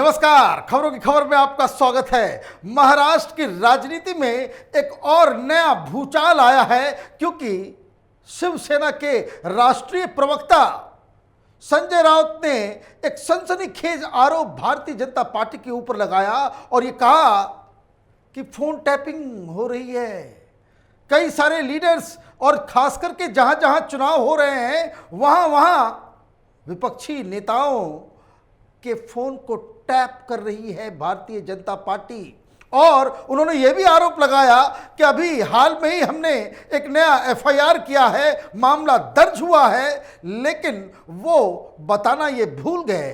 नमस्कार, खबरों की खबर में आपका स्वागत है। महाराष्ट्र की राजनीति में एक और नया भूचाल आया है क्योंकि शिवसेना के राष्ट्रीय प्रवक्ता संजय राउत ने एक सनसनीखेज आरोप भारतीय जनता पार्टी के ऊपर लगाया और ये कहा कि फोन टैपिंग हो रही है। कई सारे लीडर्स और खास करके जहां जहां चुनाव हो रहे हैं वहां विपक्षी नेताओं के फोन को टैप कर रही है भारतीय जनता पार्टी। और उन्होंने यह भी आरोप लगाया कि अभी हाल में ही हमने एक नया एफआईआर किया है, मामला दर्ज हुआ है, लेकिन वो बताना ये भूल गए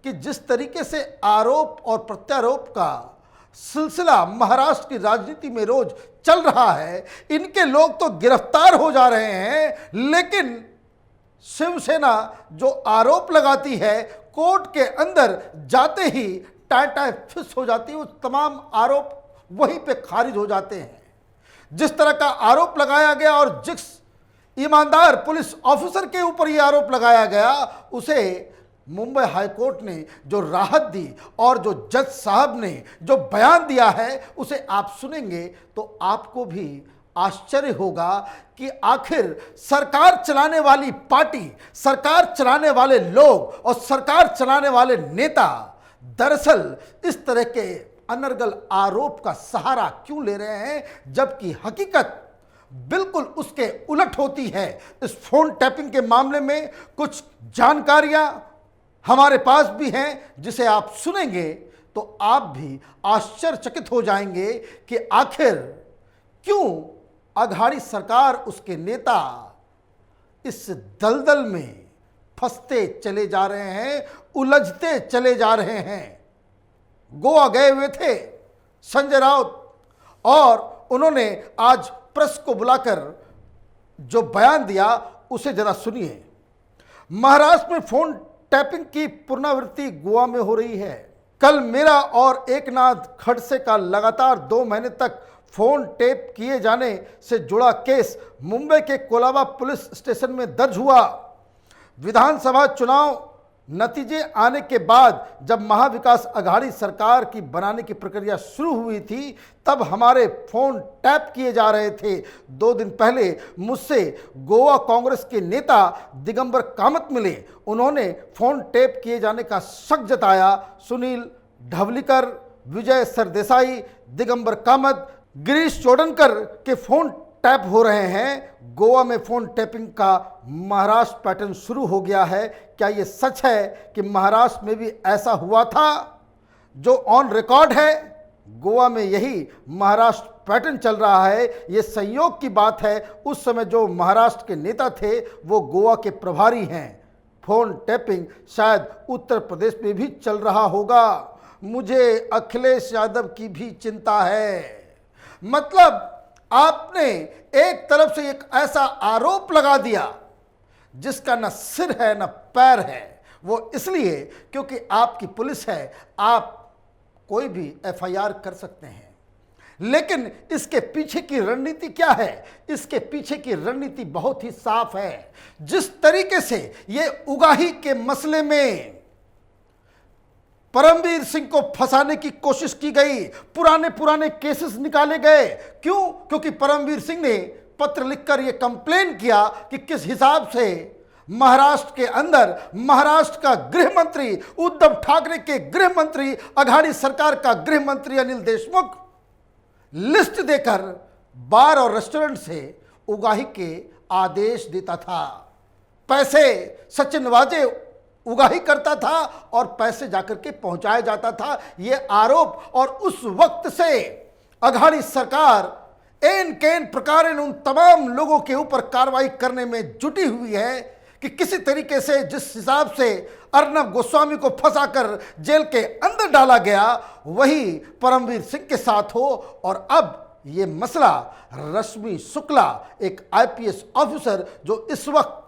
कि जिस तरीके से आरोप और प्रत्यारोप का सिलसिला महाराष्ट्र की राजनीति में रोज चल रहा है, इनके लोग तो गिरफ्तार हो जा रहे हैं, लेकिन शिवसेना जो आरोप लगाती है कोर्ट के अंदर जाते ही टाटा फिस हो जाती है, वो तमाम आरोप वहीं पे खारिज हो जाते हैं। जिस तरह का आरोप लगाया गया और जिस ईमानदार पुलिस ऑफिसर के ऊपर ये आरोप लगाया गया, उसे मुंबई हाईकोर्ट ने जो राहत दी और जो जज साहब ने जो बयान दिया है उसे आप सुनेंगे तो आपको भी आश्चर्य होगा कि आखिर सरकार चलाने वाली पार्टी, सरकार चलाने वाले लोग और सरकार चलाने वाले नेता दरअसल इस तरह के अनर्गल आरोप का सहारा क्यों ले रहे हैं, जबकि हकीकत बिल्कुल उसके उलट होती है। इस फोन टैपिंग के मामले में कुछ जानकारियां हमारे पास भी हैं जिसे आप सुनेंगे तो आप भी आश्चर्यचकित हो जाएंगे कि आखिर क्यों अघाड़ी सरकार, उसके नेता इस दलदल में फंसते चले जा रहे हैं, उलझते चले जा रहे हैं। गोवा गए हुए थे संजय राउत और उन्होंने आज प्रेस को बुलाकर जो बयान दिया उसे जरा सुनिए। महाराष्ट्र में फोन टैपिंग की पुनरावृत्ति गोवा में हो रही है। कल मेरा और एकनाथ खड़से का लगातार 2 महीने तक फोन टेप किए जाने से जुड़ा केस मुंबई के कोलाबा पुलिस स्टेशन में दर्ज हुआ। विधानसभा चुनाव नतीजे आने के बाद जब महाविकास अघाड़ी सरकार की बनाने की प्रक्रिया शुरू हुई थी, तब हमारे फोन टैप किए जा रहे थे। 2 दिन पहले मुझसे गोवा कांग्रेस के नेता दिगंबर कामत मिले। उन्होंने फोन टैप किए जाने का शक जताया। सुनील ढवलीकर, विजय सरदेसाई, दिगंबर कामत, गिरीश चोडनकर के फोन टैप हो रहे हैं। गोवा में फोन टैपिंग का महाराष्ट्र पैटर्न शुरू हो गया है। क्या ये सच है कि महाराष्ट्र में भी ऐसा हुआ था? जो ऑन रिकॉर्ड है गोवा में यही महाराष्ट्र पैटर्न चल रहा है। ये संयोग की बात है, उस समय जो महाराष्ट्र के नेता थे वो गोवा के प्रभारी हैं। फोन टैपिंग शायद उत्तर प्रदेश में भी चल रहा होगा। मुझे अखिलेश यादव की भी चिंता है। मतलब आपने एक तरफ से एक ऐसा आरोप लगा दिया जिसका न सिर है न पैर है। वो इसलिए क्योंकि आपकी पुलिस है, आप कोई भी एफआईआर कर सकते हैं। लेकिन इसके पीछे की रणनीति क्या है? इसके पीछे की रणनीति बहुत ही साफ है। जिस तरीके से ये उगाही के मसले में परमवीर सिंह को फंसाने की कोशिश की गई, पुराने केसेस निकाले गए। क्यों? क्योंकि परमवीर सिंह ने पत्र लिखकर यह कंप्लेन किया कि किस हिसाब से महाराष्ट्र के अंदर महाराष्ट्र का गृह मंत्री, उद्धव ठाकरे के गृह मंत्री, अघाड़ी सरकार का गृह मंत्री अनिल देशमुख लिस्ट देकर बार और रेस्टोरेंट से उगाही के आदेश देता था। पैसे सचिन वाजे उगाही करता था और पैसे जाकर के पहुंचाया जाता था। यह आरोप, और उस वक्त से अघाड़ी सरकार एन केन प्रकार उन तमाम लोगों के ऊपर कार्रवाई करने में जुटी हुई है कि किसी तरीके से जिस हिसाब से अर्नब गोस्वामी को फंसाकर जेल के अंदर डाला गया वही परमवीर सिंह के साथ हो। और अब ये मसला रश्मि शुक्ला, एक आईपीएस ऑफिसर जो इस वक्त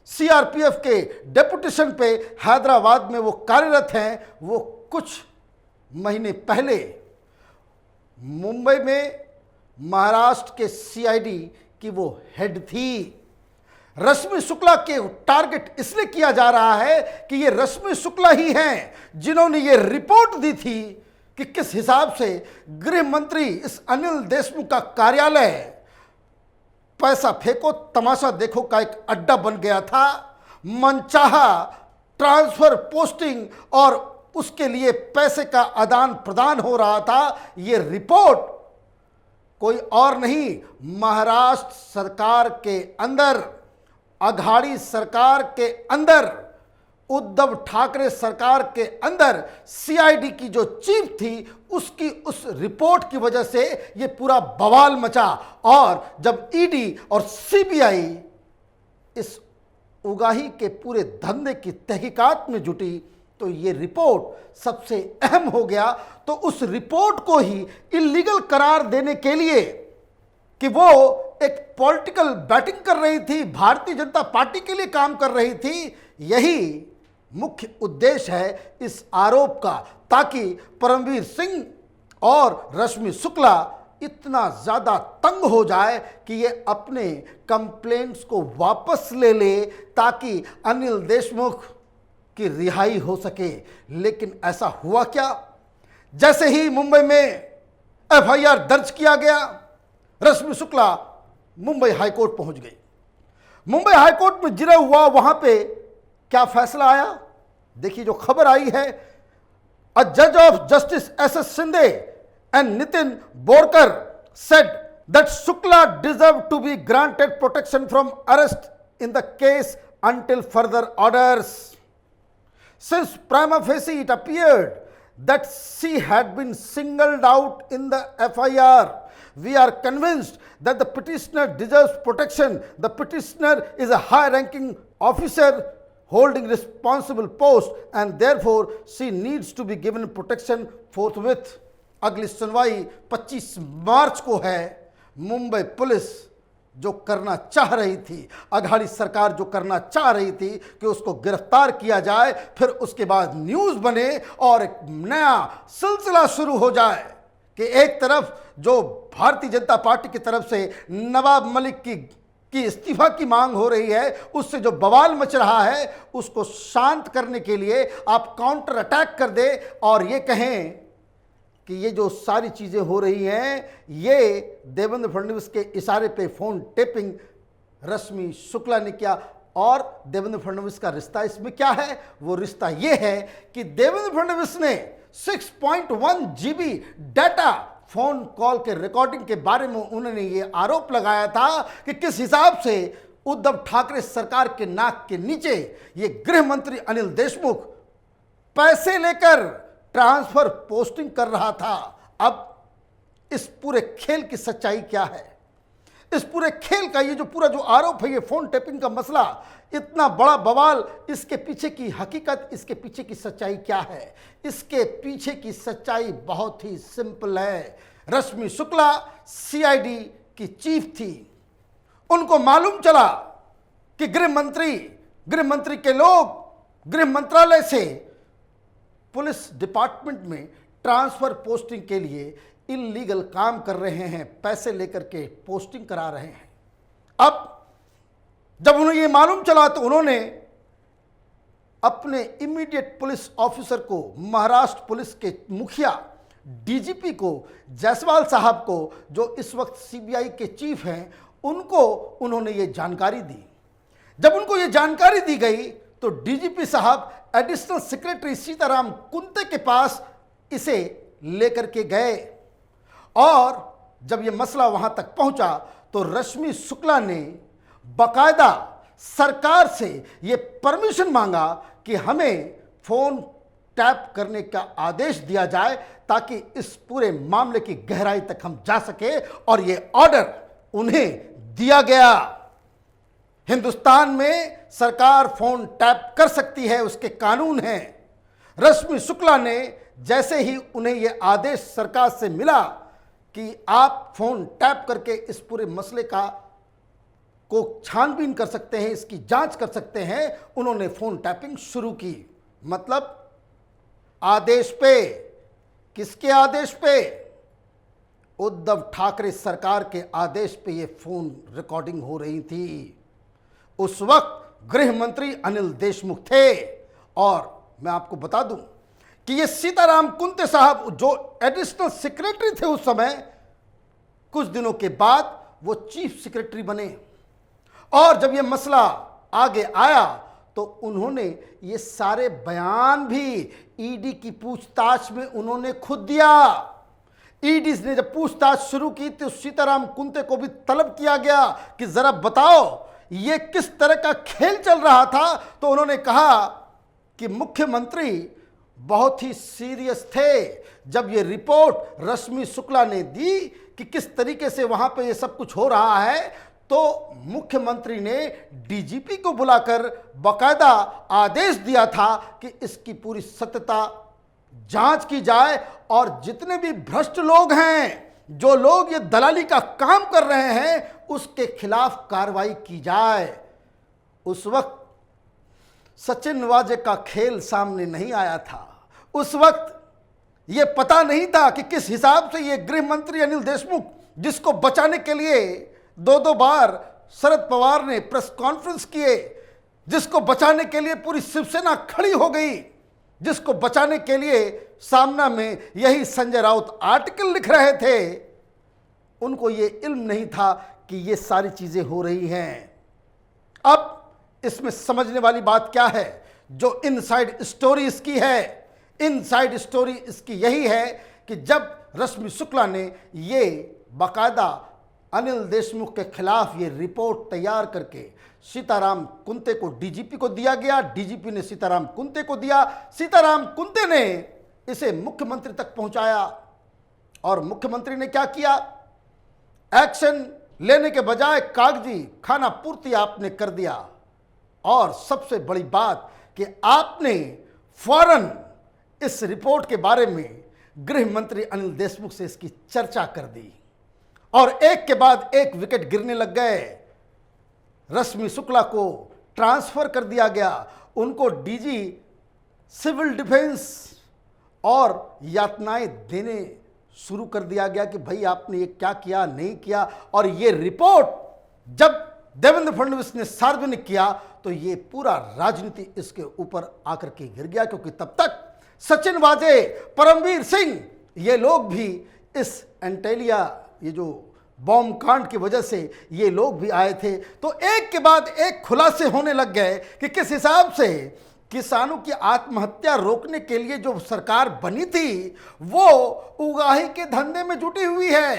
सीआरपीएफ के डेपुटेशन पे हैदराबाद में वो कार्यरत हैं, वो कुछ महीने पहले मुंबई में महाराष्ट्र के सीआईडी की वो हेड थी। रश्मि शुक्ला के टारगेट इसलिए किया जा रहा है कि ये रश्मि शुक्ला ही हैं जिन्होंने ये रिपोर्ट दी थी कि किस हिसाब से गृह मंत्री इस अनिल देशमुख का कार्यालय पैसा फेंको तमाशा देखो का एक अड्डा बन गया था। मनचाहा ट्रांसफर, पोस्टिंग और उसके लिए पैसे का आदान प्रदान हो रहा था। ये रिपोर्ट कोई और नहीं, महाराष्ट्र सरकार के अंदर, अघाड़ी सरकार के अंदर, उद्धव ठाकरे सरकार के अंदर सीआईडी की जो चीफ थी उसकी उस रिपोर्ट की वजह से ये पूरा बवाल मचा। और जब ईडी और सीबीआई इस उगाही के पूरे धंधे की तहकीकात में जुटी तो ये रिपोर्ट सबसे अहम हो गया। तो उस रिपोर्ट को ही इलीगल करार देने के लिए कि वो एक पॉलिटिकल बैटिंग कर रही थी, भारतीय जनता पार्टी के लिए काम कर रही थी, यही मुख्य उद्देश्य है इस आरोप का, ताकि परमवीर सिंह और रश्मि शुक्ला इतना ज़्यादा तंग हो जाए कि ये अपने कंप्लेंट्स को वापस ले ले ताकि अनिल देशमुख की रिहाई हो सके। लेकिन ऐसा हुआ क्या? जैसे ही मुंबई में एफआईआर दर्ज किया गया, रश्मि शुक्ला मुंबई हाईकोर्ट पहुंच गई। मुंबई हाईकोर्ट में जिरा हुआ, वहां पे क्या फैसला आया देखिए। जो खबर आई है, अ जज of justice S Shinde and Nitin Borkar said that Shukla deserve to be granted protection from arrest in the case until further orders. Since prima facie it appeared that she had been singled out in the FIR, we are convinced that the petitioner deserves protection. The petitioner is a high-ranking officer holding responsible post and therefore she needs to be given protection forthwith. अगली सुनवाई 25 मार्च को है। Mumbai police जो करना चाह रही थी, अघाड़ी सरकार जो करना चाह रही थी कि उसको गिरफ्तार किया जाए, फिर उसके बाद न्यूज़ बने और एक नया सिलसिला शुरू हो जाए कि एक तरफ जो भारतीय जनता पार्टी की तरफ से नवाब मलिक की इस्तीफा की मांग हो रही है, उससे जो बवाल मच रहा है उसको शांत करने के लिए आप काउंटर अटैक कर दे और ये कहें कि ये जो सारी चीज़ें हो रही हैं ये देवेंद्र फडणवीस के इशारे पे फोन टेपिंग रश्मि शुक्ला ने किया। और देवेंद्र फडणवीस का रिश्ता इसमें क्या है? वो रिश्ता ये है कि देवेंद्र फडणवीस ने 6.1 GB डाटा फोन कॉल के रिकॉर्डिंग के बारे में उन्होंने ये आरोप लगाया था कि किस हिसाब से उद्धव ठाकरे सरकार के नाक के नीचे ये गृह मंत्री अनिल देशमुख पैसे लेकर ट्रांसफर पोस्टिंग कर रहा था। अब इस पूरे खेल की सच्चाई क्या है? इस पूरे खेल का ये जो पूरा जो आरोप है, ये फोन टेपिंग का मसला, इतना बड़ा बवाल, इसके पीछे की हकीकत, इसके पीछे की सच्चाई क्या है? इसके पीछे की सच्चाई बहुत ही सिंपल है। रश्मि शुक्ला सीआईडी की चीफ थी, उनको मालूम चला कि गृह मंत्री के लोग गृह मंत्रालय से पुलिस डिपार्टमेंट में ट्रांसफर पोस्टिंग के लिए इलीगल काम कर रहे हैं, पैसे लेकर के पोस्टिंग करा रहे हैं। अब जब उन्हें ये मालूम चला तो उन्होंने अपने इमीडिएट पुलिस ऑफिसर को, महाराष्ट्र पुलिस के मुखिया डीजीपी को, जायसवाल साहब को, जो इस वक्त सीबीआई के चीफ हैं, उनको उन्होंने ये जानकारी दी। जब उनको ये जानकारी दी गई तो डीजीपी साहब एडिशनल सेक्रेटरी सीताराम कुंते के पास इसे लेकर के गए और जब ये मसला वहां तक पहुंचा तो रश्मि शुक्ला ने बाकायदा सरकार से ये परमिशन मांगा कि हमें फोन टैप करने का आदेश दिया जाए ताकि इस पूरे मामले की गहराई तक हम जा सके, और ये ऑर्डर उन्हें दिया गया। हिंदुस्तान में सरकार फोन टैप कर सकती है, उसके कानून हैं। रश्मि शुक्ला ने जैसे ही उन्हें यह आदेश सरकार से मिला कि आप फोन टैप करके इस पूरे मसले को छानबीन कर सकते हैं, इसकी जांच कर सकते हैं, उन्होंने फोन टैपिंग शुरू की। मतलब आदेश पे, किसके आदेश पे? उद्धव ठाकरे सरकार के आदेश पे ये फोन रिकॉर्डिंग हो रही थी। उस वक्त गृह मंत्री अनिल देशमुख थे। और मैं आपको बता दूं कि ये सीताराम कुंते साहब जो एडिशनल सेक्रेटरी थे उस समय, कुछ दिनों के बाद वो चीफ सेक्रेटरी बने। और जब ये मसला आगे आया तो उन्होंने ये सारे बयान भी ईडी की पूछताछ में उन्होंने खुद दिया। ईडी ने जब पूछताछ शुरू की तो सीताराम कुंते को भी तलब किया गया कि जरा बताओ ये किस तरह का खेल चल रहा था। तो उन्होंने कहा कि मुख्यमंत्री बहुत ही सीरियस थे। जब ये रिपोर्ट रश्मि शुक्ला ने दी कि किस तरीके से वहां पे ये सब कुछ हो रहा है, तो मुख्यमंत्री ने डीजीपी को बुलाकर बाकायदा आदेश दिया था कि इसकी पूरी सत्यता जांच की जाए और जितने भी भ्रष्ट लोग हैं, जो लोग ये दलाली का काम कर रहे हैं, उसके खिलाफ कार्रवाई की जाए। उस वक्त सचिन वाजे का खेल सामने नहीं आया था। उस वक्त ये पता नहीं था कि किस हिसाब से ये गृह मंत्री अनिल देशमुख, जिसको बचाने के लिए दो बार शरद पवार ने प्रेस कॉन्फ्रेंस किए, जिसको बचाने के लिए पूरी शिवसेना खड़ी हो गई, जिसको बचाने के लिए सामना में यही संजय राउत आर्टिकल लिख रहे थे, उनको ये इल्म नहीं था कि ये सारी चीजें हो रही हैं। अब इसमें समझने वाली बात क्या है, जो इनसाइड स्टोरी इसकी है, इनसाइड स्टोरी इसकी यही है कि जब रश्मि शुक्ला ने ये बाकायदा अनिल देशमुख के खिलाफ ये रिपोर्ट तैयार करके सीताराम कुंते को डीजीपी को दिया गया, डीजीपी ने सीताराम कुंते को दिया, सीताराम कुंते ने इसे मुख्यमंत्री तक पहुंचाया। और मुख्यमंत्री ने क्या किया, एक्शन लेने के बजाय कागजी खाना पूर्ति आपने कर दिया। और सबसे बड़ी बात कि आपने फौरन इस रिपोर्ट के बारे में गृह मंत्री अनिल देशमुख से इसकी चर्चा कर दी और एक के बाद एक विकेट गिरने लग गए। रश्मि शुक्ला को ट्रांसफर कर दिया गया, उनको डीजी सिविल डिफेंस और यातनाएं देने शुरू कर दिया गया कि भाई आपने ये क्या किया नहीं किया। और ये रिपोर्ट जब देवेंद्र फडणवीस ने सार्वजनिक किया तो ये पूरा राजनीति इसके ऊपर आकर के गिर गया, क्योंकि तब तक सचिन वाजे, परमवीर सिंह, ये लोग भी इस एंटेलिया, ये जो बॉम्ब कांड की वजह से ये लोग भी आए थे। तो एक के बाद एक खुलासे होने लग गए कि किस हिसाब से किसानों की आत्महत्या रोकने के लिए जो सरकार बनी थी वो उगाही के धंधे में जुटी हुई है।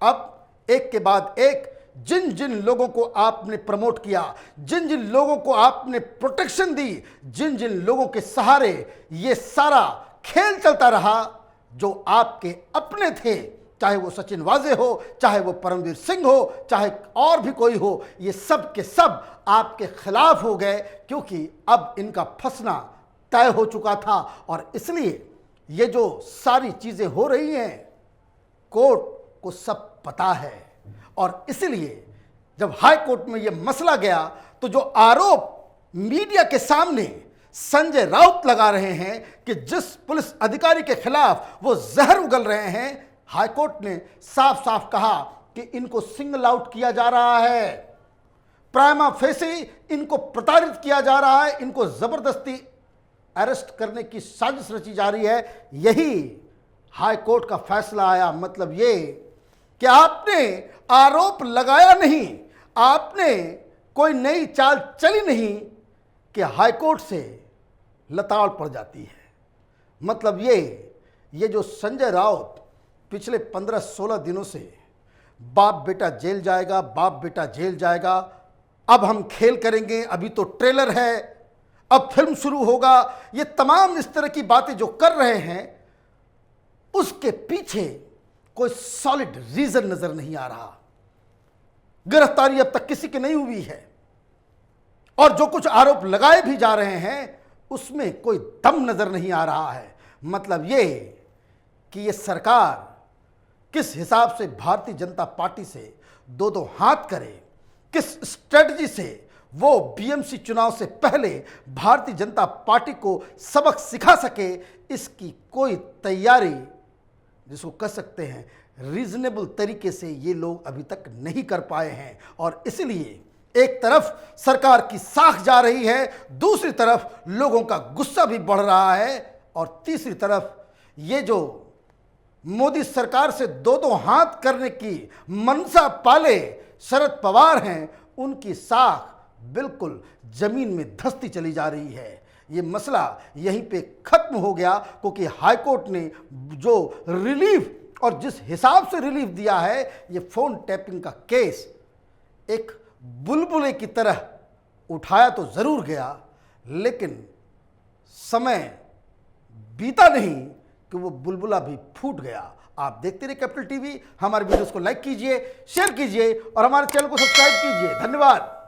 अब एक के बाद एक जिन जिन लोगों को आपने प्रमोट किया, जिन जिन लोगों को आपने प्रोटेक्शन दी, जिन जिन लोगों के सहारे ये सारा खेल चलता रहा, जो आपके अपने थे, चाहे वो सचिन वाजे हो, चाहे वो परमवीर सिंह हो, चाहे और भी कोई हो, ये सब के सब आपके खिलाफ हो गए, क्योंकि अब इनका फंसना तय हो चुका था। और इसलिए ये जो सारी चीजें हो रही हैं, कोर्ट को सब पता है। और इसलिए जब हाई कोर्ट में यह मसला गया तो जो आरोप मीडिया के सामने संजय राउत लगा रहे हैं कि जिस पुलिस अधिकारी के खिलाफ वो जहर उगल रहे हैं, हाई कोर्ट ने साफ साफ कहा कि इनको सिंगल आउट किया जा रहा है, प्राइमा फेसी इनको प्रताड़ित किया जा रहा है, इनको जबरदस्ती अरेस्ट करने की साजिश रची जा रही है। यही हाई कोर्ट का फैसला आया। मतलब ये कि आपने आरोप लगाया नहीं, आपने कोई नई चाल चली नहीं कि हाईकोर्ट से लताड़ पड़ जाती है। मतलब ये जो संजय राउत पिछले 15-16 दिनों से बाप बेटा जेल जाएगा, बाप बेटा जेल जाएगा, अब हम खेल करेंगे, अभी तो ट्रेलर है, अब फिल्म शुरू होगा, ये तमाम इस तरह की बातें जो कर रहे हैं, उसके पीछे कोई सॉलिड रीजन नजर नहीं आ रहा। गिरफ्तारी अब तक किसी की नहीं हुई है और जो कुछ आरोप लगाए भी जा रहे हैं उसमें कोई दम नजर नहीं आ रहा है। मतलब ये कि ये सरकार किस हिसाब से भारतीय जनता पार्टी से दो हाथ करे, किस स्ट्रेटजी से वो बीएमसी चुनाव से पहले भारतीय जनता पार्टी को सबक सिखा सके, इसकी कोई तैयारी, जिसको कह सकते हैं रीजनेबल तरीके से, ये लोग अभी तक नहीं कर पाए हैं। और इसलिए एक तरफ सरकार की साख जा रही है, दूसरी तरफ लोगों का गुस्सा भी बढ़ रहा है और तीसरी तरफ ये जो मोदी सरकार से दो दो हाथ करने की मनसा पाले शरद पवार हैं, उनकी साख बिल्कुल जमीन में धंसती चली जा रही है। ये मसला यहीं पे खत्म हो गया, क्योंकि हाईकोर्ट ने जो रिलीफ और जिस हिसाब से रिलीफ दिया है, ये फोन टैपिंग का केस एक बुलबुले की तरह उठाया तो जरूर गया, लेकिन समय बीता नहीं कि वो बुलबुला भी फूट गया। आप देखते रहिए कैपिटल टीवी। हमारे वीडियोस को लाइक कीजिए, शेयर कीजिए और हमारे चैनल को सब्सक्राइब कीजिए। धन्यवाद।